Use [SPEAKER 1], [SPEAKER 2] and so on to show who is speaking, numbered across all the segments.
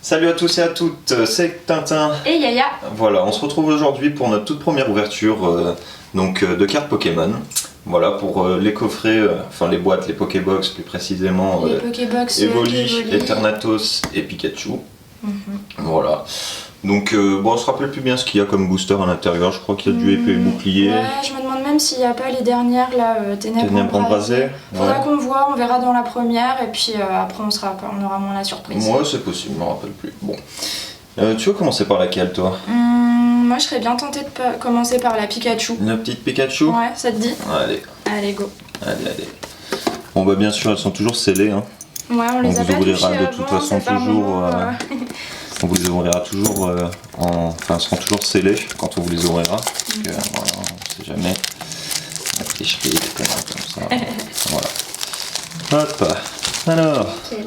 [SPEAKER 1] Salut à tous et à toutes, c'est Tintin.
[SPEAKER 2] Et Yaya.
[SPEAKER 1] Voilà, on se retrouve aujourd'hui pour notre toute première ouverture de cartes Pokémon. Voilà, pour les coffrets, enfin les boîtes, les Pokébox plus précisément,
[SPEAKER 2] Les Pokébox,
[SPEAKER 1] Evoli, Eternatus et Pikachu. Voilà. Donc bon, on se rappelle plus bien ce qu'il y a comme booster à l'intérieur, je crois qu'il y a du épée et bouclier.
[SPEAKER 2] Ouais, je me demande même s'il n'y a pas les dernières là, Ténèbres embrasées. Faudra qu'on voit, on verra dans la première et puis après on aura moins la surprise.
[SPEAKER 1] Moi c'est possible, je me rappelle plus. Bon. Tu veux commencer par laquelle toi?
[SPEAKER 2] Moi je serais bien tentée de commencer par la Pikachu.
[SPEAKER 1] La petite Pikachu?
[SPEAKER 2] Ouais, ça te dit?
[SPEAKER 1] Allez.
[SPEAKER 2] Allez, go.
[SPEAKER 1] Allez. Bon bah bien sûr elles sont toujours scellées hein.
[SPEAKER 2] Ouais, on les a pas touchées
[SPEAKER 1] de toute
[SPEAKER 2] avant,
[SPEAKER 1] façon toujours. On vous les ouvrira toujours enfin elles seront toujours scellées quand on vous les ouvrira. Parce que voilà, on sait jamais. La tricherie, des conneries comme ça. Voilà. Hop. Alors.
[SPEAKER 2] Nickel.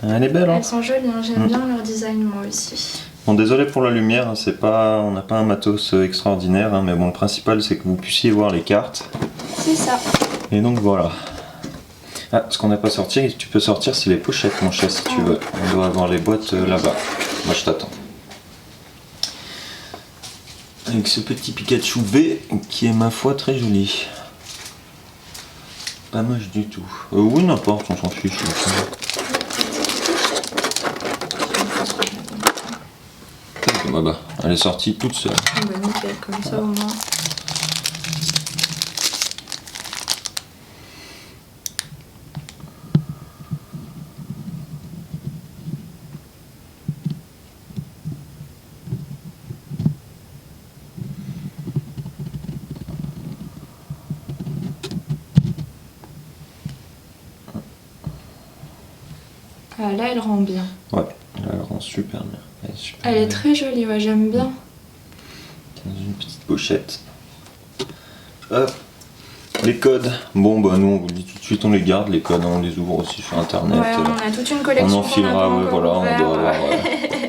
[SPEAKER 1] Elle est belle hein.
[SPEAKER 2] Elles sont jolies, hein. J'aime bien leur design moi aussi.
[SPEAKER 1] Bon désolé pour la lumière, on n'a pas un matos extraordinaire, hein, mais bon le principal c'est que vous puissiez voir les cartes.
[SPEAKER 2] C'est ça.
[SPEAKER 1] Et donc voilà. Ah, ce qu'on n'a pas sorti, tu peux sortir, c'est les pochettes mon chat si tu veux. On doit avoir les boîtes là-bas. Moi je t'attends. Avec ce petit Pikachu V qui est ma foi très joli. Pas moche du tout. Oui n'importe, on s'en fiche. Bah, elle est sortie toute seule.
[SPEAKER 2] Bah nickel, comme ça au moins. Ah, là elle rend bien.
[SPEAKER 1] Ouais, elle rend super bien.
[SPEAKER 2] Elle est très jolie, ouais, j'aime bien.
[SPEAKER 1] Dans une petite pochette. Hop. Les codes. Bon bah nous on vous le dit tout de suite, on les garde les codes, on les ouvre aussi sur internet.
[SPEAKER 2] Ouais, on a toute une collection.
[SPEAKER 1] On enfilera,
[SPEAKER 2] on
[SPEAKER 1] voilà, on doit avoir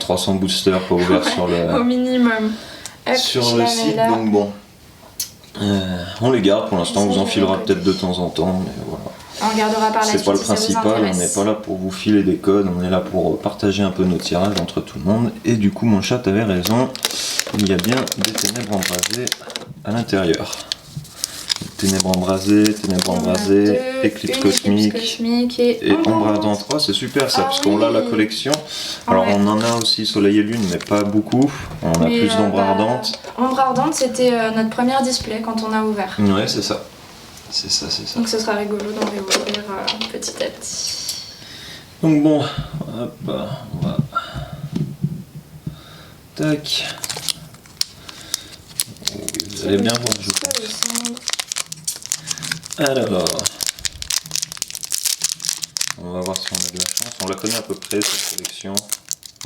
[SPEAKER 1] 300 boosters pas ouverts sur le.
[SPEAKER 2] Au minimum. Hop,
[SPEAKER 1] sur le site, donc bon. On les garde pour l'instant, on vous enfilera peut-être de temps en temps, mais voilà.
[SPEAKER 2] On regardera par la suite.
[SPEAKER 1] C'est pas le
[SPEAKER 2] si ça vous
[SPEAKER 1] principal, on
[SPEAKER 2] intéresse.
[SPEAKER 1] n'est pas là pour vous filer des codes, on est là pour partager un peu nos tirages entre tout le monde. Et du coup, mon chat avait raison, il y a bien des ténèbres embrasées à l'intérieur. Ténèbres embrasées, éclipse cosmique et ombre ardente. Oh, c'est super ça, parce qu'on l'a la collection. Alors on en a aussi soleil et lune, mais pas beaucoup. On a plus d'ombre ardente.
[SPEAKER 2] Ombre ardente, c'était notre première display quand on a ouvert.
[SPEAKER 1] Ouais, c'est ça. C'est ça.
[SPEAKER 2] Donc ce sera rigolo d'en réouvrir petit à petit.
[SPEAKER 1] Donc bon, hop, on va... Tac. Vous allez bien voir, je Alors, on va voir si on a de la chance. On la connaît à peu près cette collection.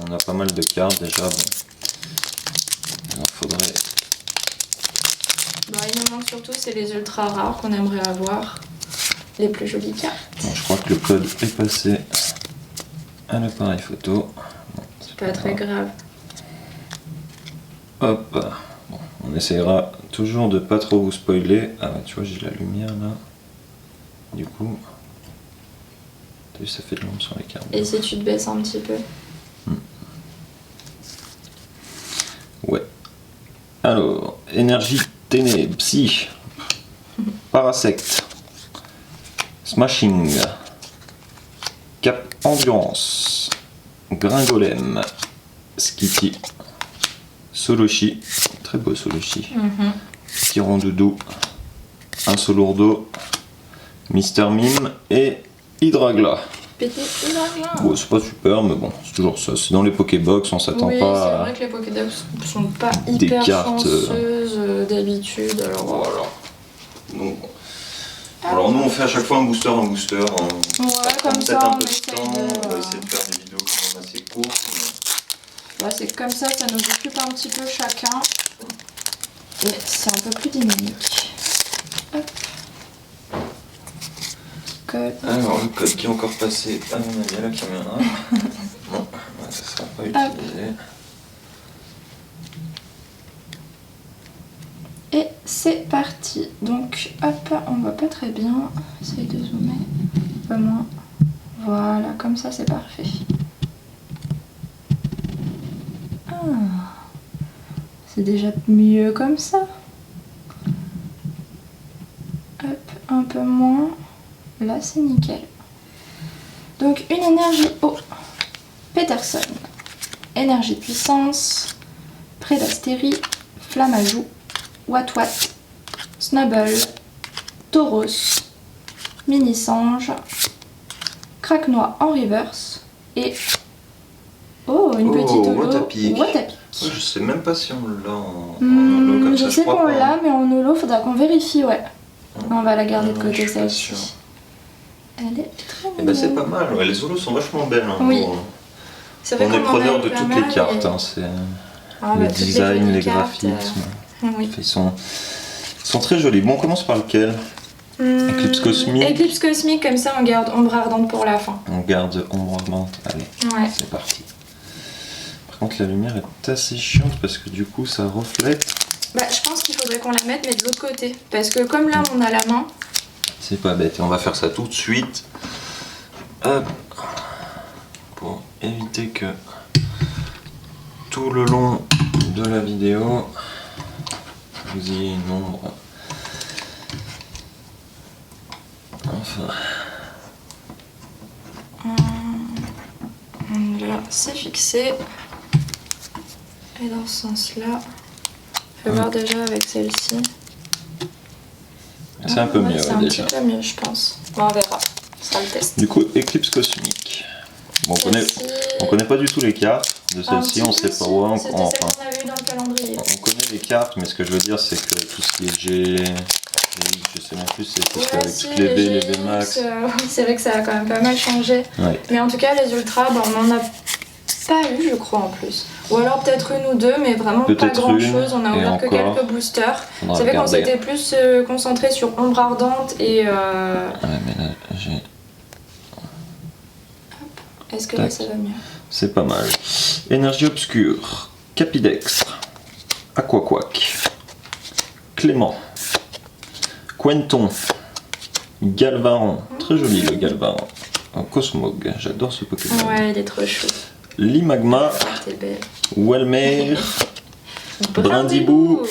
[SPEAKER 1] On a pas mal de cartes déjà. Bon. Alors faudrait.
[SPEAKER 2] Bon, il nous manque surtout c'est les ultra rares qu'on aimerait avoir. Les plus jolies cartes.
[SPEAKER 1] Bon, je crois que le code est passé à l'appareil photo. Bon,
[SPEAKER 2] c'est pas très grave.
[SPEAKER 1] Hop. Bon, on essaiera toujours de pas trop vous spoiler. Ah bah, tu vois, j'ai la lumière là. Du coup, t'as vu, ça fait de l'ombre sur les cartes.
[SPEAKER 2] Et si tu te baisses un petit peu?
[SPEAKER 1] Ouais. Alors, énergie ténèbres, psy, parasect, smashing, cap endurance, gringolem, skitty, soloshi, très beau soloshi, tyran de dos, un solourdo, Mister Mime et Hydragla.
[SPEAKER 2] Pété Hydragla.
[SPEAKER 1] Bon, c'est pas super, mais bon, c'est toujours ça. C'est dans les Pokébox, on s'attend pas
[SPEAKER 2] c'est vrai que les Pokédex sont pas hyper chanceuses d'habitude. Alors voilà.
[SPEAKER 1] Donc, bon. Alors nous on fait à chaque fois un booster.
[SPEAKER 2] Ouais, comme ça
[SPEAKER 1] un
[SPEAKER 2] on
[SPEAKER 1] peu de
[SPEAKER 2] essaye
[SPEAKER 1] temps, on va essayer de faire des vidéos quand même assez courtes.
[SPEAKER 2] Bah, c'est comme ça nous occupe un petit peu chacun. Et c'est un peu plus dynamique. Hop. Code.
[SPEAKER 1] Alors le code qui est encore passé à mon avis à la caméra. Non, ça ne sera pas utilisé.
[SPEAKER 2] Et c'est parti. Donc hop, on voit pas très bien. Essaye de zoomer un peu moins. Voilà, comme ça c'est parfait. C'est déjà mieux comme ça. Hop, un peu moins. Là, c'est nickel. Donc, une énergie eau. Peterson. Énergie puissance. Prédastérie. Flamme à joue. Wat Wat. Snubble. Tauros. Mini Sange. Craque-noix en reverse. Et... Oh, une petite holo.
[SPEAKER 1] Watapic.
[SPEAKER 2] Watapic.
[SPEAKER 1] Je sais même pas si on l'a en holo comme ça.
[SPEAKER 2] Je sais qu'on l'a, mais en holo, faudra qu'on vérifie, ouais. On va la garder de côté, celle-ci. Elle est très mignonne.
[SPEAKER 1] Et bah c'est pas mal, ouais. Les holos sont vachement belles. Hein,
[SPEAKER 2] oui.
[SPEAKER 1] On est preneur de toutes les cartes. Hein, c'est le design, les graphismes.
[SPEAKER 2] Oui.
[SPEAKER 1] Ils sont très jolis. Bon, on commence par lequel? Éclipse cosmique.
[SPEAKER 2] Éclipse cosmique, comme ça on garde ombre ardente pour la fin.
[SPEAKER 1] On garde ombre ardente, allez,
[SPEAKER 2] ouais.
[SPEAKER 1] C'est parti. Par contre la lumière est assez chiante parce que du coup ça reflète.
[SPEAKER 2] Bah je pense qu'il faudrait qu'on la mette mais de l'autre côté. Parce que comme là on a la main.
[SPEAKER 1] C'est pas bête, et on va faire ça tout de suite. Hop. Pour éviter que tout le long de la vidéo vous ayez une ombre. Enfin.
[SPEAKER 2] Là, c'est fixé. Et dans ce sens-là, je vais voir déjà avec celle-ci.
[SPEAKER 1] C'est un peu mieux,
[SPEAKER 2] c'est un petit peu mieux, je pense. Bon, on verra. Ce sera le test.
[SPEAKER 1] Du coup, éclipse cosmique. Bon, on connaît pas du tout les cartes de celle-ci, on sait pas où.
[SPEAKER 2] C'était celle qu'on avait eu dans le calendrier.
[SPEAKER 1] On connaît les cartes, mais ce que je veux dire, c'est que tout ce qui est G, je sais même plus, c'est tout ce avec toutes les V, les V max.
[SPEAKER 2] C'est vrai que ça a quand même pas mal changé.
[SPEAKER 1] Ouais.
[SPEAKER 2] Mais en tout cas, les ultras, bah, on en a pas eu, je crois, en plus. Ou alors peut-être une ou deux, mais vraiment pas grand chose. On a ouvert que quelques boosters. C'est vrai qu'on s'était plus concentré sur ombre ardente et.
[SPEAKER 1] Ouais, mais là, j'ai.
[SPEAKER 2] Est-ce que là ça va mieux?
[SPEAKER 1] C'est pas mal. Énergie obscure. Capidextre. Aquaquac. Clément. Quenton. Galvaran. Très joli le Galvaran. Un Cosmog. J'adore ce Pokémon.
[SPEAKER 2] Ouais, il est trop chou.
[SPEAKER 1] Limagma. Welmer. Brindibou.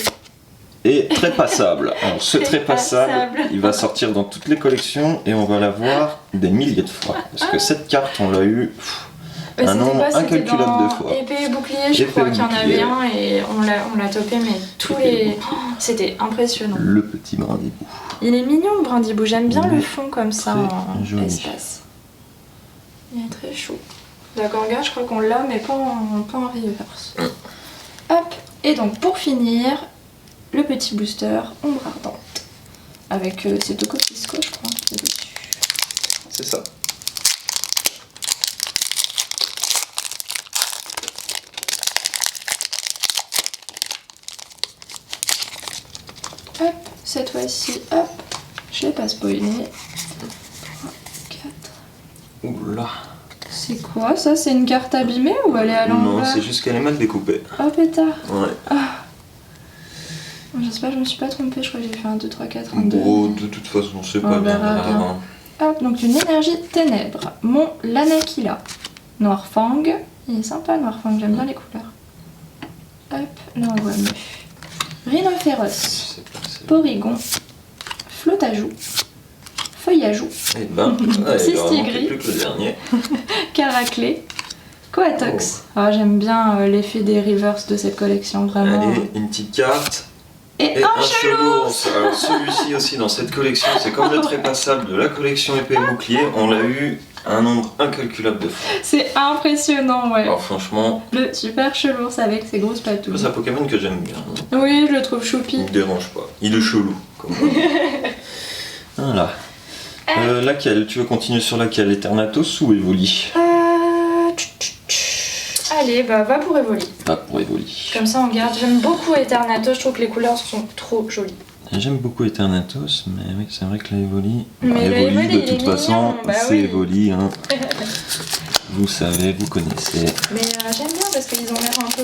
[SPEAKER 1] Et Trépassable. Alors ce Trépassable, il va sortir dans toutes les collections et on va l'avoir des milliers de fois. Parce que cette carte, on l'a eu un nombre incalculable de fois.
[SPEAKER 2] Épée et bouclier, je crois qu'il y en avait un et on l'a topé, mais tous les... C'était impressionnant.
[SPEAKER 1] Le petit Brindibou.
[SPEAKER 2] Il est mignon le Brindibou, j'aime bien le fond comme ça en
[SPEAKER 1] joli.
[SPEAKER 2] espace. Il est très chaud. La Ganga, je crois qu'on l'a, mais pas en reverse. Hop, et donc pour finir, le petit booster ombre ardente. Avec ces deux Copisco, je crois, qui est dessus.
[SPEAKER 1] C'est ça.
[SPEAKER 2] Hop, cette fois-ci, hop, je l'ai pas spoilé. 3, 4.
[SPEAKER 1] Oula.
[SPEAKER 2] C'est quoi ça? C'est une carte abîmée ou elle est à l'envers?
[SPEAKER 1] Non, c'est juste qu'elle est mal découpée.
[SPEAKER 2] Oh pétard.
[SPEAKER 1] Ouais.
[SPEAKER 2] Ah. J'espère que je me suis pas trompée, je crois que j'ai fait un 2, 3, 4, un 2.
[SPEAKER 1] Bon, de toute façon, c'est pas bien.
[SPEAKER 2] Hop, donc une énergie ténèbres. Mon Lanakila. Noirfang. Il est sympa Noirfang, j'aime bien les couleurs. Hop, là on voit mieux. Rhinophéros. Porygon. Flottajoux. Feuillajoux.
[SPEAKER 1] Et ben,
[SPEAKER 2] Sistigris.
[SPEAKER 1] plus que le dernier.
[SPEAKER 2] Caraclé. Coatox. Oh. Ah, j'aime bien l'effet des reverse de cette collection, vraiment.
[SPEAKER 1] Allez, une petite carte.
[SPEAKER 2] Et un Chelours.
[SPEAKER 1] Alors celui-ci aussi dans cette collection, c'est comme le Trépassable de la collection épée et bouclier, on l'a eu un nombre incalculable de fois.
[SPEAKER 2] C'est impressionnant, ouais.
[SPEAKER 1] Alors franchement...
[SPEAKER 2] Le super Chelours avec ses grosses patouilles.
[SPEAKER 1] C'est un Pokémon que j'aime bien.
[SPEAKER 2] Oui, je le trouve choupi.
[SPEAKER 1] Il me dérange pas. Il est chelou. Comme voilà. Laquelle? Tu veux continuer sur laquelle? Eternatus ou Evoli?
[SPEAKER 2] Allez, bah va pour Evoli.
[SPEAKER 1] Va pour Evoli.
[SPEAKER 2] Comme ça on garde. J'aime beaucoup Eternatus, je trouve que les couleurs sont trop jolies.
[SPEAKER 1] J'aime beaucoup Eternatus, mais oui, c'est vrai que la Evoli...
[SPEAKER 2] Mais
[SPEAKER 1] Evoli, de toute façon,
[SPEAKER 2] bah
[SPEAKER 1] c'est
[SPEAKER 2] oui.
[SPEAKER 1] Evoli. Hein. Vous savez, vous connaissez.
[SPEAKER 2] Mais j'aime bien parce qu'ils ont l'air un peu...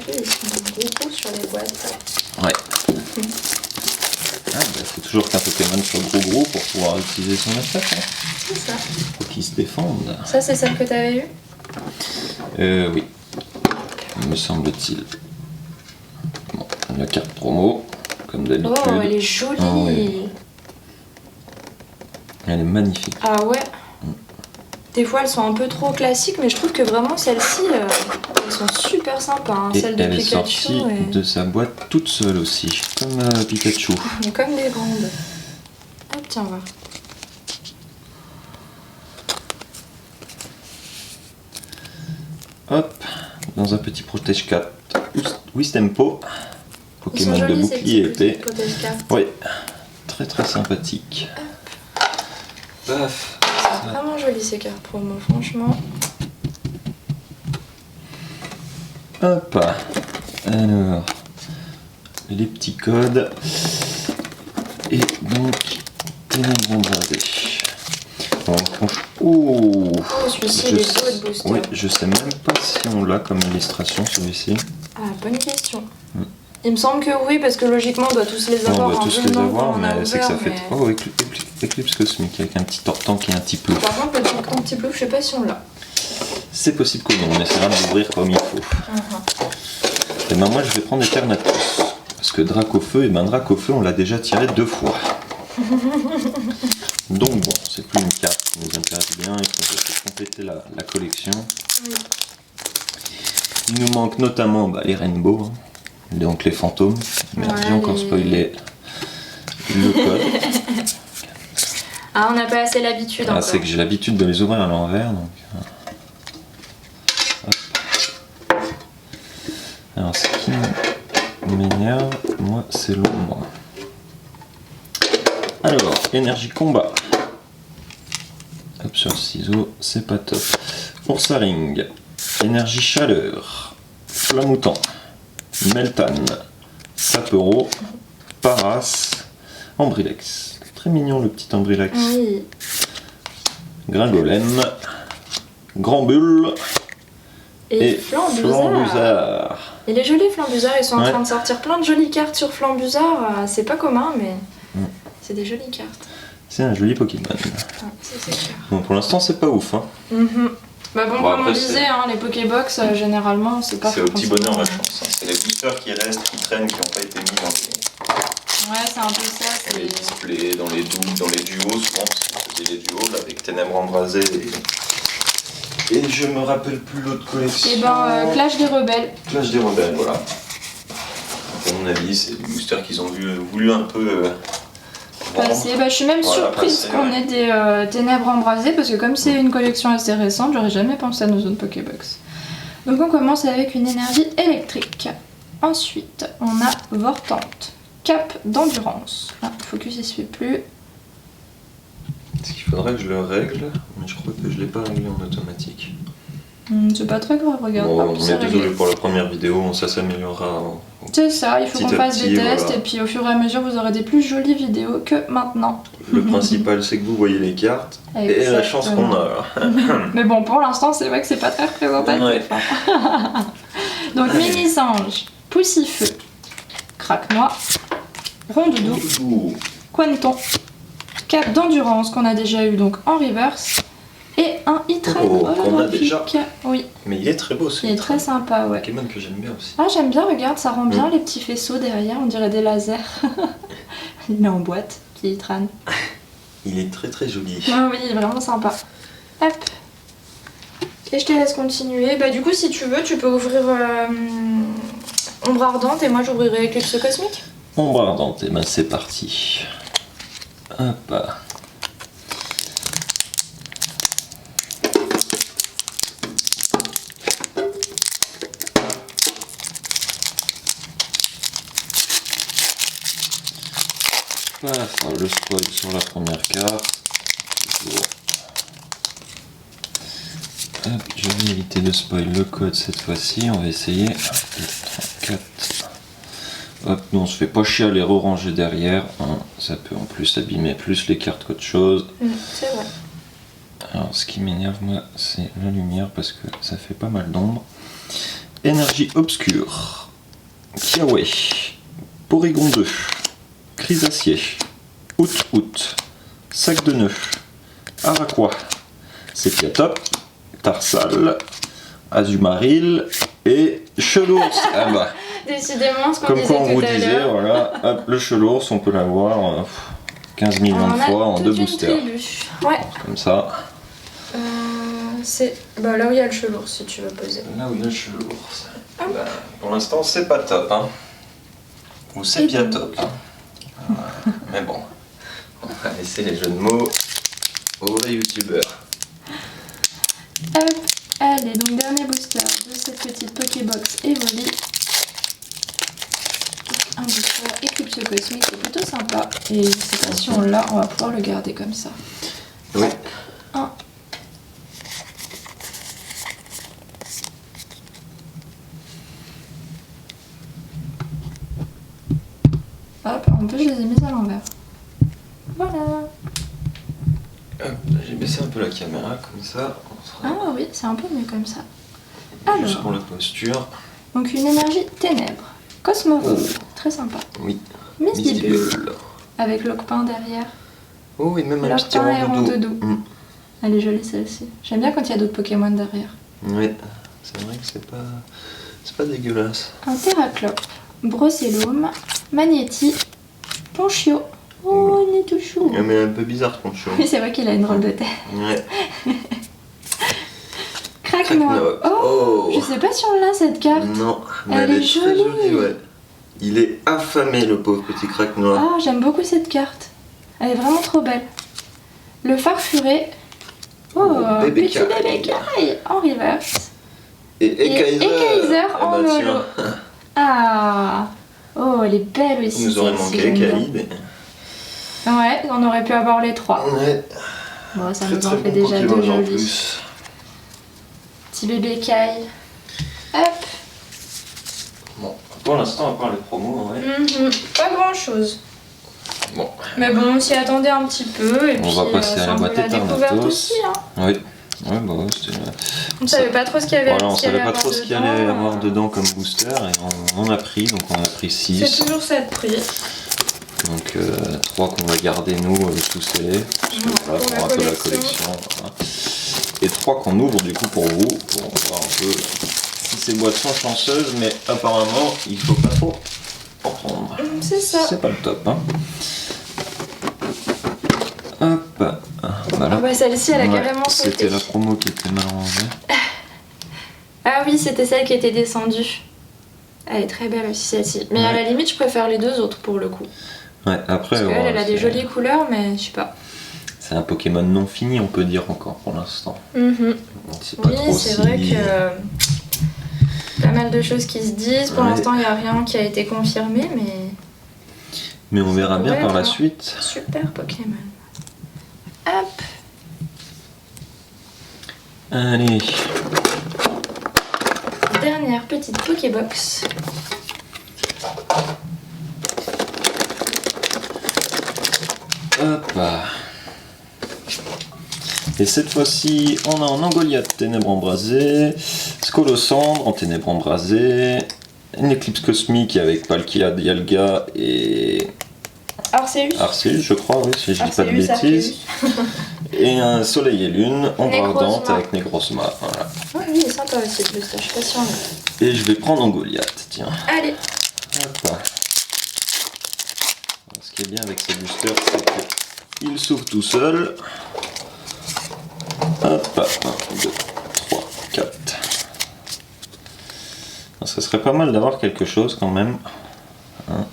[SPEAKER 2] Ils sont gros pouces sur les boîtes.
[SPEAKER 1] Ouais. Ah, bah, faut toujours qu'un Pokémon soit gros pour pouvoir utiliser son attaque. Hein.
[SPEAKER 2] C'est ça.
[SPEAKER 1] Faut qu'il se défende.
[SPEAKER 2] Ça, c'est celle que t'avais eue?
[SPEAKER 1] Oui. Me semble-t-il. La carte promo, comme d'habitude.
[SPEAKER 2] Oh, elle est jolie.
[SPEAKER 1] Ah ouais. Elle est magnifique.
[SPEAKER 2] Ah ouais. Des fois elles sont un peu trop classiques, mais je trouve que vraiment celles-ci, elles sont super sympas. Hein.
[SPEAKER 1] Et
[SPEAKER 2] Celle de
[SPEAKER 1] elle est
[SPEAKER 2] Pikachu.
[SPEAKER 1] sortie de sa boîte toute seule aussi, comme Pikachu.
[SPEAKER 2] Comme des grandes. Hop, tiens, voir.
[SPEAKER 1] Hop, dans un petit protège 4 Wistempo,
[SPEAKER 2] Ils sont
[SPEAKER 1] Pokémon de
[SPEAKER 2] jolis, ces
[SPEAKER 1] bouclier
[SPEAKER 2] petits
[SPEAKER 1] épée.
[SPEAKER 2] protège cartes.
[SPEAKER 1] Oui, très très sympathique. Paf.
[SPEAKER 2] C'est vraiment joli ces cartes promo, franchement.
[SPEAKER 1] Hop, alors, les petits codes. Et donc, ténèbres embrasées. Bon,
[SPEAKER 2] Oh, celui-ci il est beau de booster.
[SPEAKER 1] Oui, je sais même pas si on l'a comme illustration celui-ci.
[SPEAKER 2] Ah, bonne question. Il me semble que oui, parce que logiquement on doit tous les avoir.
[SPEAKER 1] On doit tous les avoir, mais c'est que ça fait.
[SPEAKER 2] mais...
[SPEAKER 1] Oh, éclipse cosmique avec un petit tortan qui est un petit peu.
[SPEAKER 2] Par contre, le tortan petit bleu, je sais pas si on l'a.
[SPEAKER 1] C'est possible que non, on essaiera de l'ouvrir comme il faut. Et ben moi je vais prendre Eternatus. Parce que Dracofeu, et ben Dracofeu on l'a déjà tiré 2 fois. Donc bon, c'est plus une carte qui nous intéresse bien, il faut compléter la collection.
[SPEAKER 2] Oui.
[SPEAKER 1] Il nous manque notamment les Rainbow, hein, donc les fantômes. Merde, j'ai encore spoilé le code.
[SPEAKER 2] Ah, on n'a pas assez l'habitude encore.
[SPEAKER 1] C'est que j'ai l'habitude de les ouvrir à l'envers, donc... Hop. Alors ce qui m'énerve, moi c'est l'ombre. Alors, énergie combat. Hop sur le ciseau, c'est pas top. Oursaring, énergie chaleur, Flamoutant, Meltan, Sapero, Paras, Ambrilex. Très mignon le petit Ambrilex.
[SPEAKER 2] Oui.
[SPEAKER 1] Gringolem, Grand Bulle et
[SPEAKER 2] Flambuzard. Il est joli Flambuzard, ils sont en
[SPEAKER 1] Ouais.
[SPEAKER 2] train de sortir plein de jolies cartes sur Flambuzard. C'est pas commun, mais c'est des jolies cartes.
[SPEAKER 1] C'est un joli Pokémon.
[SPEAKER 2] Ah, ça, c'est clair.
[SPEAKER 1] Bon, pour l'instant c'est pas ouf. Hein.
[SPEAKER 2] Bah bon,
[SPEAKER 1] Bon,
[SPEAKER 2] comme
[SPEAKER 1] après,
[SPEAKER 2] on disait, hein, les Pokébox, généralement, c'est pas
[SPEAKER 1] C'est au petit
[SPEAKER 2] forcément-
[SPEAKER 1] bonheur la chance. Hein. C'est les boosters qui restent, qui traînent, qui n'ont pas été mis dans
[SPEAKER 2] Ouais, c'est un peu ça.
[SPEAKER 1] les displays, dans les doubles, dans les duos, souvent parce qu'on faisait les duos là, avec Ténèbres embrasées et je me rappelle plus l'autre collection.
[SPEAKER 2] Et ben, Clash des Rebelles.
[SPEAKER 1] Clash des Rebelles, voilà. À mon avis, c'est des boosters qu'ils ont voulu un peu
[SPEAKER 2] Passer. Bah, je suis même
[SPEAKER 1] Voilà,
[SPEAKER 2] surprise
[SPEAKER 1] passer,
[SPEAKER 2] qu'on
[SPEAKER 1] ouais.
[SPEAKER 2] ait des Ténèbres embrasées parce que comme c'est une collection assez récente, j'aurais jamais pensé à nos zones Pokébox. Donc on commence avec une énergie électrique. Ensuite, on a Vortante. Cap d'endurance. Ah, le focus il se fait plus.
[SPEAKER 1] Est-ce qu'il faudrait que je le règle? Mais je crois que je l'ai pas réglé en automatique.
[SPEAKER 2] C'est pas très grave, regarde.
[SPEAKER 1] Bon,
[SPEAKER 2] hop,
[SPEAKER 1] on
[SPEAKER 2] c'est
[SPEAKER 1] est désolé
[SPEAKER 2] réglé.
[SPEAKER 1] pour la première vidéo, ça s'améliorera.
[SPEAKER 2] C'est ça, il faut
[SPEAKER 1] Petit
[SPEAKER 2] qu'on
[SPEAKER 1] à
[SPEAKER 2] fasse des
[SPEAKER 1] petit,
[SPEAKER 2] tests
[SPEAKER 1] voilà.
[SPEAKER 2] et puis au fur et à mesure vous aurez des plus jolies vidéos que maintenant.
[SPEAKER 1] Le principal, c'est que vous voyez les cartes et la chance qu'on a.
[SPEAKER 2] Mais bon, pour l'instant, c'est vrai que c'est pas très représentatif.
[SPEAKER 1] Ouais.
[SPEAKER 2] Hein. Donc, Mini-Singe, Poussifeu, Craque-Noix, Rondoudou,
[SPEAKER 1] Ouh.
[SPEAKER 2] Quenton, Cap d'endurance qu'on a déjà eu donc en reverse, et un Hitran
[SPEAKER 1] Oh, qu'on a
[SPEAKER 2] holographique.
[SPEAKER 1] déjà.
[SPEAKER 2] Oui,
[SPEAKER 1] Mais il est très beau ce
[SPEAKER 2] il est très sympa, ouais.
[SPEAKER 1] Pokémon que j'aime bien aussi.
[SPEAKER 2] Ah, j'aime bien, regarde, ça rend bien les petits faisceaux derrière, on dirait des lasers. Il est en boîte, petit Hitran.
[SPEAKER 1] Il est très très joli.
[SPEAKER 2] Ah oui, il est vraiment sympa. Hop. Et je te laisse continuer. Bah du coup, si tu veux, tu peux ouvrir Ombre Ardente et moi j'ouvrirai Éclipse Cosmique.
[SPEAKER 1] Ombre ardente, et ben c'est parti. Hop. Paf, le spoil sur la première carte. Toujours. Hop, je vais éviter de spoil le code cette fois-ci. On va essayer. 1, 2, 3, 4. Hop, nous on se fait pas chier à les re-ranger derrière. Hein. Ça peut en plus abîmer plus les cartes qu'autre chose.
[SPEAKER 2] C'est vrai.
[SPEAKER 1] Alors ce qui m'énerve moi c'est la lumière parce que ça fait pas mal d'ombre. Énergie obscure. Kiawe. Porygon 2. Chrysacier. Out. Sac de nœuds. Araqua. Sépiatop. Tarsal. Azumaril. Et Chelours. Ah bah.
[SPEAKER 2] Décidément, ce qu'on
[SPEAKER 1] Comme
[SPEAKER 2] disait
[SPEAKER 1] quoi on vous
[SPEAKER 2] tout à
[SPEAKER 1] disait,
[SPEAKER 2] l'heure.
[SPEAKER 1] voilà, hop, le chelours, on peut l'avoir 15 millions de fois en 2 boosters.
[SPEAKER 2] Ouais.
[SPEAKER 1] Comme ça.
[SPEAKER 2] C'est là où il y a le chelours si tu veux poser.
[SPEAKER 1] Là où il y a le chelours. Bah, pour l'instant, c'est pas top. Hein. Ou c'est bien top. Hein. Mais bon, on va laisser les jeux de mots aux youtubeurs.
[SPEAKER 2] Hop, allez, donc dernier booster de cette petite Pokébox Evoli. Un booster Éclipse Cosmique, c'est plutôt sympa. Et cette version-là, on va pouvoir le garder comme ça.
[SPEAKER 1] Oui.
[SPEAKER 2] Un. Hop, en plus je les ai mises à l'envers. Voilà.
[SPEAKER 1] J'ai baissé un peu la caméra, comme ça. On sera
[SPEAKER 2] Ah oui, c'est un peu mieux comme ça.
[SPEAKER 1] juste
[SPEAKER 2] Alors,
[SPEAKER 1] pour la posture.
[SPEAKER 2] donc une énergie ténèbres. Cosmo
[SPEAKER 1] Oh.
[SPEAKER 2] très sympa.
[SPEAKER 1] Oui.
[SPEAKER 2] Mystibule, avec Loquepin derrière.
[SPEAKER 1] Oh oui, même un petit
[SPEAKER 2] Loquepin et
[SPEAKER 1] rondoudou.
[SPEAKER 2] Rondoudou. Elle est jolie celle-ci. J'aime bien quand il y a d'autres Pokémon derrière.
[SPEAKER 1] Oui, c'est vrai que c'est pas dégueulasse.
[SPEAKER 2] Un Terraclope, Brossellum, Magnéti, Ponchio. Oh, il est tout chou.
[SPEAKER 1] Mais un peu bizarre ton show.
[SPEAKER 2] Oui, c'est vrai qu'il a une drôle de tête.
[SPEAKER 1] Ouais.
[SPEAKER 2] Craquenois. Oh, je sais pas si on l'a cette carte.
[SPEAKER 1] Non, mais
[SPEAKER 2] Elle
[SPEAKER 1] elle
[SPEAKER 2] est
[SPEAKER 1] est très
[SPEAKER 2] jolie.
[SPEAKER 1] jolie, ouais. Il est affamé, le pauvre petit crack noir.
[SPEAKER 2] Ah, j'aime beaucoup cette carte. Elle est vraiment trop belle. Le Farfuré. Oh,
[SPEAKER 1] Bébé
[SPEAKER 2] petit
[SPEAKER 1] Kai.
[SPEAKER 2] bébé Kai en reverse.
[SPEAKER 1] Et Kaiser.
[SPEAKER 2] Kaiser
[SPEAKER 1] Ah
[SPEAKER 2] en
[SPEAKER 1] bah
[SPEAKER 2] holo.
[SPEAKER 1] tiens,
[SPEAKER 2] Ah, oh, elle est belle
[SPEAKER 1] il
[SPEAKER 2] aussi.
[SPEAKER 1] nous aurait
[SPEAKER 2] celle-ci,
[SPEAKER 1] manqué
[SPEAKER 2] j'aime bien.
[SPEAKER 1] Kaïd.
[SPEAKER 2] Ouais, on aurait pu avoir les trois.
[SPEAKER 1] Ouais.
[SPEAKER 2] Bon, ça
[SPEAKER 1] Très
[SPEAKER 2] nous en
[SPEAKER 1] très
[SPEAKER 2] fait
[SPEAKER 1] bon
[SPEAKER 2] déjà
[SPEAKER 1] Pokémon
[SPEAKER 2] deux
[SPEAKER 1] en
[SPEAKER 2] jolis.
[SPEAKER 1] plus.
[SPEAKER 2] Petit bébé Kai. Hop.
[SPEAKER 1] Bon, pour l'instant, à part les promos, ouais.
[SPEAKER 2] Pas grand chose.
[SPEAKER 1] Bon.
[SPEAKER 2] Mais bon, on s'y attendait un petit peu. Et
[SPEAKER 1] On
[SPEAKER 2] puis,
[SPEAKER 1] va passer à la boîte
[SPEAKER 2] découverte
[SPEAKER 1] Eternatus.
[SPEAKER 2] aussi. Hein.
[SPEAKER 1] Oui. Ouais, bah ouais, c'était...
[SPEAKER 2] On savait pas trop ce qu'il y avait.
[SPEAKER 1] Voilà, on
[SPEAKER 2] ce qu'il y
[SPEAKER 1] savait
[SPEAKER 2] allait
[SPEAKER 1] pas trop ce qu'il y allait avoir dedans comme booster et on a pris, donc on a pris
[SPEAKER 2] C'est
[SPEAKER 1] 6.
[SPEAKER 2] toujours ça de prix.
[SPEAKER 1] Donc 3 qu'on va garder nous sous scellés, parce que voilà,
[SPEAKER 2] pour
[SPEAKER 1] pour
[SPEAKER 2] la
[SPEAKER 1] un peu la
[SPEAKER 2] collection.
[SPEAKER 1] collection. Voilà. Et 3 qu'on ouvre du coup pour vous, pour voir un peu si ces boîtes sont chanceuses, mais apparemment il faut pas trop en prendre.
[SPEAKER 2] C'est ça.
[SPEAKER 1] C'est pas le top. Hein. Hop, voilà.
[SPEAKER 2] Ah bah celle-ci elle a
[SPEAKER 1] Ouais,
[SPEAKER 2] carrément sauté.
[SPEAKER 1] c'était la promo qui était mal rangée.
[SPEAKER 2] Ah oui, c'était celle qui était descendue. Elle est très belle aussi celle-ci. Mais à
[SPEAKER 1] Ouais.
[SPEAKER 2] la limite, je préfère les deux autres pour le coup.
[SPEAKER 1] Ouais, après,
[SPEAKER 2] Parce qu'elle, elle a des
[SPEAKER 1] c'est-
[SPEAKER 2] jolies couleurs, mais je sais pas.
[SPEAKER 1] c'est un Pokémon non fini, on peut dire encore pour l'instant.
[SPEAKER 2] Mhm.
[SPEAKER 1] C'est pas
[SPEAKER 2] Oui,
[SPEAKER 1] trop
[SPEAKER 2] c'est
[SPEAKER 1] si-
[SPEAKER 2] vrai que pas mal de choses qui se disent. Pour
[SPEAKER 1] Ouais.
[SPEAKER 2] l'instant, il n'y a rien qui a été confirmé, mais
[SPEAKER 1] Mais on verra bien
[SPEAKER 2] pourrait
[SPEAKER 1] par la
[SPEAKER 2] être un
[SPEAKER 1] suite.
[SPEAKER 2] super Pokémon. Hop.
[SPEAKER 1] Allez.
[SPEAKER 2] Dernière petite Pokébox.
[SPEAKER 1] Hop. Et cette fois-ci, on a en Angoliath Ténèbres Embrasées, Scolosandre en Ténèbres Embrasées, une éclipse cosmique avec Palkia, Dialga et
[SPEAKER 2] Arceus.
[SPEAKER 1] Arceus, je crois, oui, si je dis pas de
[SPEAKER 2] Arceus,
[SPEAKER 1] bêtises. Et un Soleil et Lune, Ombre
[SPEAKER 2] Négrosma.
[SPEAKER 1] Ardente avec Négrosma. Voilà.
[SPEAKER 2] Ah oui, il est sympa aussi le booster, je suis pas sûre. mais-
[SPEAKER 1] Et je vais prendre Angoliath, tiens.
[SPEAKER 2] Allez.
[SPEAKER 1] Hop. Alors, ce qui est bien avec ces boosters, c'est qu'il s'ouvre tout seul. Hop, 1, 2, 3, 4. Ça serait pas mal d'avoir quelque chose quand même. Hein.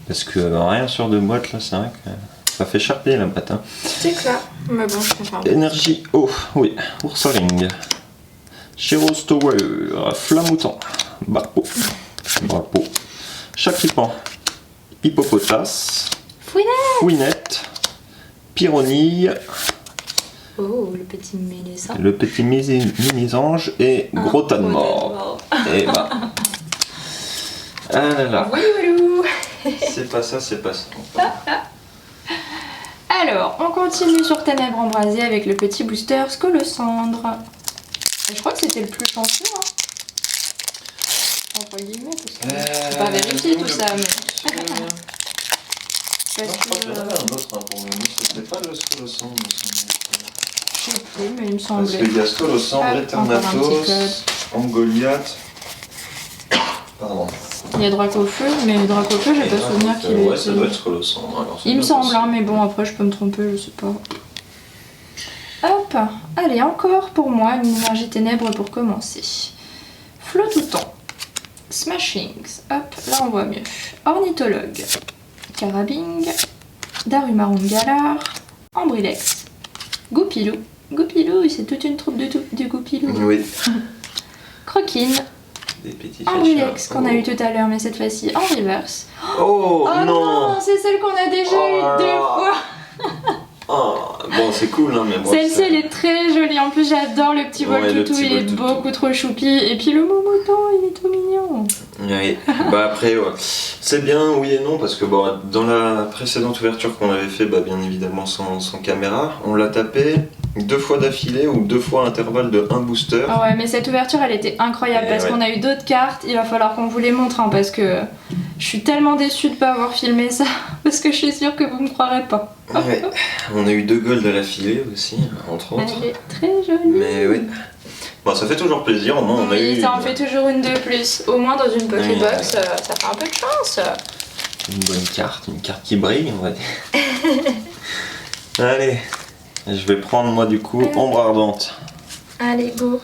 [SPEAKER 1] Parce que rien sur 2 boîtes, là, c'est vrai que ça fait charper la boîte. Hein.
[SPEAKER 2] C'est clair. Mais bon, je préfère.
[SPEAKER 1] Énergie eau, oui, Ursaring. Chiros Tower, Flamoutant, Barpo, Chacripan, Hippopotas,
[SPEAKER 2] Fouinette.
[SPEAKER 1] Fouinette, Pyronille,
[SPEAKER 2] Oh, le petit mélissin.
[SPEAKER 1] le petit mini-ange et Gros tas de mort. Et bah. Ah là là,
[SPEAKER 2] Wouloulou.
[SPEAKER 1] c'est pas ça, c'est pas ça.
[SPEAKER 2] Alors, on continue sur Ténèbres Embrasées avec le petit booster Scolosandre. Et je crois que c'était le plus chanceux, hein. Entre guillemets, parce que faut pas vérifier tout ça, mais...
[SPEAKER 1] Non,
[SPEAKER 2] Parce
[SPEAKER 1] je crois qu'il y en avait
[SPEAKER 2] que...
[SPEAKER 1] un autre hein, pour nous, c'était pas le Scolosandre.
[SPEAKER 2] Je sais plus, mais il me
[SPEAKER 1] Parce
[SPEAKER 2] semblait.
[SPEAKER 1] qu'il y a Scolosandre,
[SPEAKER 2] Ah, encore un petit
[SPEAKER 1] Eternatus, Angoliath, Pardon.
[SPEAKER 2] Il y a Dracofeu, mais Dracofeu, j'ai pas souvenir qu'il
[SPEAKER 1] Ouais,
[SPEAKER 2] était...
[SPEAKER 1] ça doit être le sang. Alors,
[SPEAKER 2] Il me semble, hein, mais bon, après, je peux me tromper, je sais pas. Hop, allez, encore pour moi, une énergie ténèbre pour commencer. Flot tout temps. Smashings, hop, là on voit mieux. Ornithologue, Carabing, Darumaron Galar, Ambrilex, Goupilou. Goupilou, c'est toute une troupe de Goupilou.
[SPEAKER 1] Oui.
[SPEAKER 2] Croquine,
[SPEAKER 1] Des petits
[SPEAKER 2] Ambrilex
[SPEAKER 1] chats.
[SPEAKER 2] qu'on a eu tout à l'heure, mais cette fois-ci en reverse.
[SPEAKER 1] Oh,
[SPEAKER 2] Oh non, c'est celle qu'on a déjà eu 2 fois.
[SPEAKER 1] Oh, bon, c'est cool, hein, mais bon.
[SPEAKER 2] Celle-ci, elle est très jolie. En plus, j'adore le petit bol
[SPEAKER 1] Ouais, le
[SPEAKER 2] toutou.
[SPEAKER 1] petit
[SPEAKER 2] Il
[SPEAKER 1] bol
[SPEAKER 2] est
[SPEAKER 1] toutou.
[SPEAKER 2] beaucoup trop choupi. Et puis le momoton, il est tout mignon.
[SPEAKER 1] Oui, bah après, ouais. C'est bien, oui et non, parce que bon, dans la précédente ouverture qu'on avait fait, bah, bien évidemment sans caméra, on l'a tapé 2 fois d'affilée ou 2 fois à intervalle de 1 booster.
[SPEAKER 2] Ah ouais, mais cette ouverture, elle était incroyable
[SPEAKER 1] Et
[SPEAKER 2] parce
[SPEAKER 1] ouais.
[SPEAKER 2] qu'on a eu d'autres cartes. Il va falloir qu'on vous les montre hein, parce que je suis tellement déçue de pas avoir filmé ça parce que je suis sûre que vous me croirez pas.
[SPEAKER 1] Ouais. On a eu 2 golds à l'affilée aussi, entre autres.
[SPEAKER 2] Elle est très jolie.
[SPEAKER 1] Mais oui. Bon, ça fait toujours plaisir, au moins on a eu
[SPEAKER 2] Oui, ça en fait toujours une de plus. Au moins dans une Pokébox,
[SPEAKER 1] Ouais.
[SPEAKER 2] ça fait un peu de chance.
[SPEAKER 1] une bonne carte, une carte qui brille, on va dire. Allez, je vais prendre moi du coup Ombre Ardente.
[SPEAKER 2] Allez, go.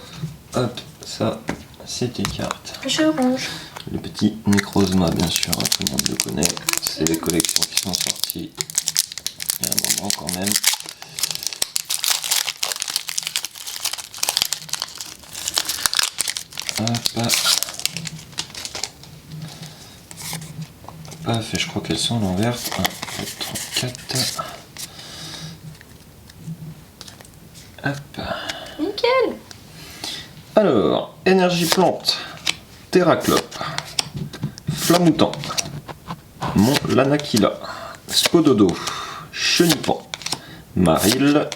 [SPEAKER 1] Hop, ça, c'est une carte.
[SPEAKER 2] Je range.
[SPEAKER 1] Le petit Necrozma, bien sûr, hein, tout le monde le connaît. C'est les collections qui sont sorties il y a un moment quand même. Hop. Paf, et je crois qu'elles sont à l'envers. 1, 2, 3, 4. Hop.
[SPEAKER 2] Nickel.
[SPEAKER 1] Alors, énergie plante, Terraclope, Flamoutant, Mont Lanakila, Spododo, Chenipan, Maril,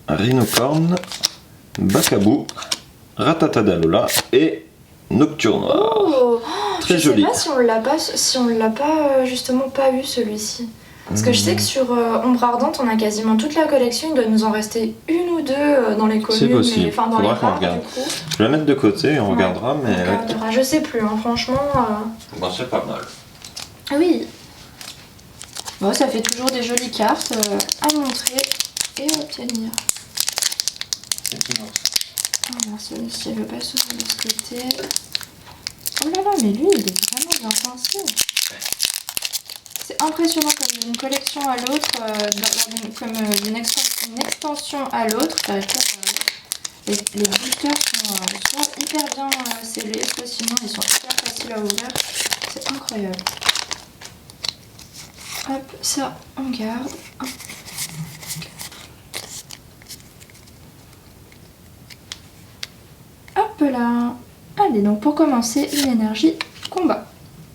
[SPEAKER 1] Rhinocorne, Bacabou, Ratatadalola et Nocturnoir.
[SPEAKER 2] Oh,
[SPEAKER 1] Très
[SPEAKER 2] je
[SPEAKER 1] joli.
[SPEAKER 2] sais pas si on l'a pas justement pas eu celui-ci. Parce que je sais que sur Ombre Ardente, on a quasiment toute la collection. Il doit nous en rester une ou deux dans les communes,
[SPEAKER 1] C'est possible.
[SPEAKER 2] enfin dans les
[SPEAKER 1] Faudra qu'on
[SPEAKER 2] rares
[SPEAKER 1] regarde.
[SPEAKER 2] du coup.
[SPEAKER 1] Je vais la mettre de côté et on
[SPEAKER 2] Ouais,
[SPEAKER 1] regardera, mais
[SPEAKER 2] on regardera. Je sais plus, hein, franchement.
[SPEAKER 1] bon, c'est pas mal.
[SPEAKER 2] Oui. Bon, ça fait toujours des jolies cartes à montrer et à obtenir. Alors celui-ci, il veut pas s'ouvrir de ce côté. Oh là là, mais lui, il est vraiment bien pensé. C'est impressionnant comme d'une collection à l'autre, comme d'une extension à l'autre. J'arrive pas à parler. Les boosters sont soit hyper bien scellés, soit sinon ils sont hyper faciles à ouvrir. C'est incroyable. Hop, ça, on garde. Hop là. Allez, donc pour commencer, une énergie combat.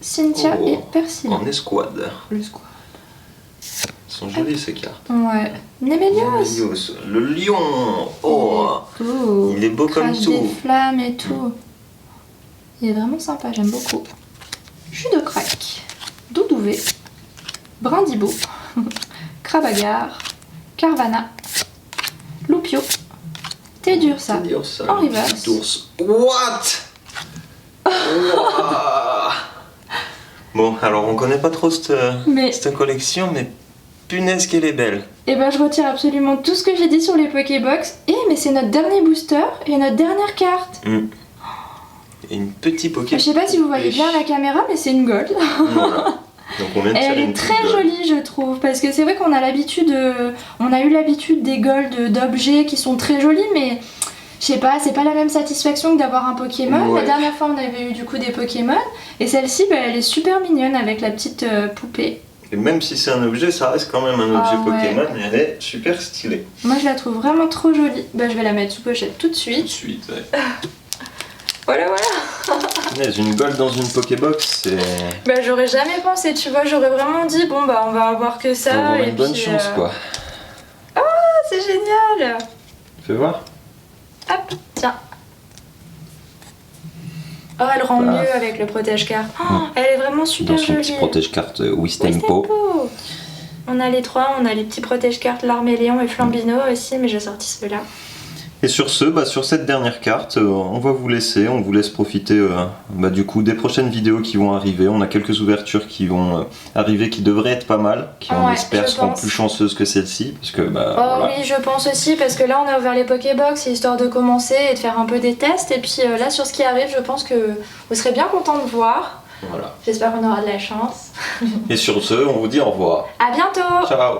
[SPEAKER 2] Cynthia
[SPEAKER 1] Oh,
[SPEAKER 2] et Persila.
[SPEAKER 1] En escouade.
[SPEAKER 2] Le squad.
[SPEAKER 1] Elles sont jolies ces cartes.
[SPEAKER 2] Ouais. Némélios.
[SPEAKER 1] Némélios, le lion. Oh,
[SPEAKER 2] Oh.
[SPEAKER 1] il est beau comme
[SPEAKER 2] Crash
[SPEAKER 1] tout.
[SPEAKER 2] des flammes et tout. Il est vraiment sympa, j'aime beaucoup. Jus de crack. Doudouvé. Brindibou. Crabagar. Carvana. Loupio. Tédursa.
[SPEAKER 1] C'est-à-dire ça,
[SPEAKER 2] En
[SPEAKER 1] le
[SPEAKER 2] reverse.
[SPEAKER 1] petit ours. What? Ouah. Bon, alors on connaît pas trop
[SPEAKER 2] Mais
[SPEAKER 1] cette collection, mais punaise qu'elle est belle.
[SPEAKER 2] eh ben, je retire absolument tout ce que j'ai dit sur les Pokébox. Mais c'est notre dernier booster et notre dernière carte.
[SPEAKER 1] Et une petite Poké.
[SPEAKER 2] Je sais pas si vous voyez bien à la caméra, mais c'est une gold.
[SPEAKER 1] Voilà. Donc on vient de
[SPEAKER 2] Et
[SPEAKER 1] tirer
[SPEAKER 2] elle est
[SPEAKER 1] une
[SPEAKER 2] très
[SPEAKER 1] petite gold.
[SPEAKER 2] jolie, je trouve, parce que c'est vrai qu'on a l'habitude, on a eu l'habitude des golds d'objets qui sont très jolis, mais je sais pas, c'est pas la même satisfaction que d'avoir un Pokémon.
[SPEAKER 1] Ouais.
[SPEAKER 2] La dernière fois, on avait eu du coup des Pokémon, et celle-ci, bah, elle est super mignonne avec la petite poupée.
[SPEAKER 1] Et même si c'est un objet, ça reste quand même un objet
[SPEAKER 2] Ah ouais.
[SPEAKER 1] Pokémon et elle est super stylée.
[SPEAKER 2] Moi, je la trouve vraiment trop jolie. Bah, je vais la mettre sous pochette tout de
[SPEAKER 1] Tout
[SPEAKER 2] suite.
[SPEAKER 1] de suite, ouais.
[SPEAKER 2] Voilà, voilà.
[SPEAKER 1] Punaise, une gold dans une Pokébox, c'est.
[SPEAKER 2] Bah, j'aurais jamais pensé, tu vois, j'aurais vraiment dit, bon, bah, on va avoir que
[SPEAKER 1] On va
[SPEAKER 2] ça.
[SPEAKER 1] avoir
[SPEAKER 2] Et
[SPEAKER 1] une bonne
[SPEAKER 2] puis,
[SPEAKER 1] chance quoi.
[SPEAKER 2] Ah, c'est génial.
[SPEAKER 1] Fais voir.
[SPEAKER 2] Hop, tiens. Oh, elle rend
[SPEAKER 1] Voilà.
[SPEAKER 2] mieux avec le protège-carte. Oh, elle est vraiment super
[SPEAKER 1] Dans son
[SPEAKER 2] jolie.
[SPEAKER 1] petit protège-carte Wistempo.
[SPEAKER 2] Wistempo. On a les trois, on a les petits protège-cartes Larméléon et Flambino aussi, mais j'ai sorti ceux-là.
[SPEAKER 1] Et sur ce, sur cette dernière carte, on va vous laisser, on vous laisse profiter du coup des prochaines vidéos qui vont arriver. On a quelques ouvertures qui vont arriver qui devraient être pas mal, qui on espère seront plus chanceuses que celle-ci. Parce que, voilà.
[SPEAKER 2] Oui, je pense aussi, parce que là on a ouvert les Pokébox, histoire de commencer et de faire un peu des tests. Et puis là sur ce qui arrive, je pense que vous serez bien contents de voir.
[SPEAKER 1] Voilà.
[SPEAKER 2] J'espère qu'on aura de la chance.
[SPEAKER 1] Et sur ce, on vous dit au revoir.
[SPEAKER 2] À bientôt.
[SPEAKER 1] Ciao.